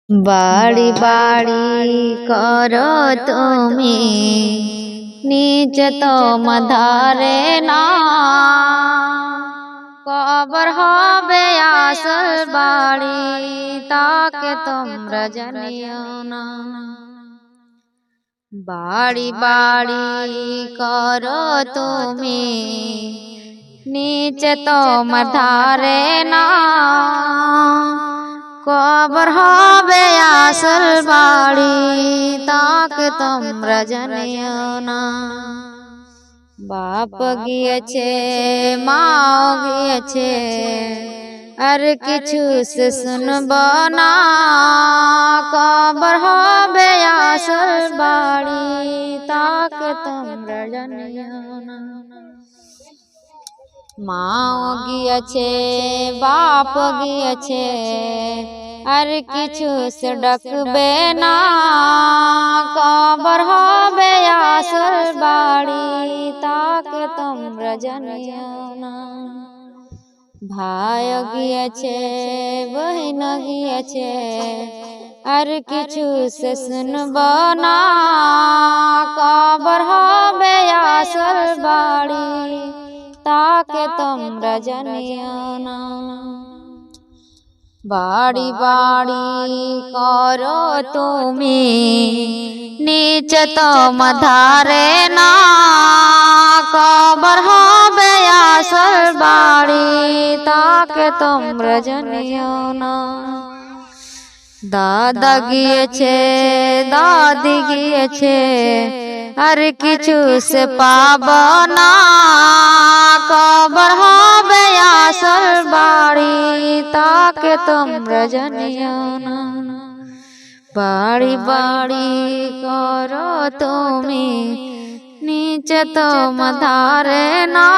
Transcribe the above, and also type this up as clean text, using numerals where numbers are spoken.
बाड़ी बाड़ी करो तुमी नीच तो मधारे ना कबर হবে আসল बाड़ी ताके তোমরা জানিও না बाड़ी बाड़ी करो तुमी नीच तो मधारे ना कबर হবে আসল বাড়ি তাকে তোমরা জানিও না বাপ গিয়েছে মাও গিয়েছে আর কিছু সে শুনব না কবর হবে আসল বাড়ি তাকে তোমরা জানিও না মাও গিয়েছে বাপ গিয়েছে আর কিছু সে ডাকবে না কবর হবে আসল বাড়ি তাকে তোমরা জানিও না ভাই গিয়েছে বহিন গিয়েছে আর কিছু সে শুনব না কবর হবে আসল বাড়ি তাকে তোমরা জানিও না বাড়ি বাড়ি করো তুমি নীচ তো মধারে না কবর হবে আসল বাড়ি তাকে তোমরা জানিও না দাদা গিয়েছে দাদি গিয়েছে আর কিছু সে পাব না কবর হবে আসল বাড়ি তাকে তোমরা জানিও না বাড়ি বাড়ি করো তুমি नीच तो मधारे ना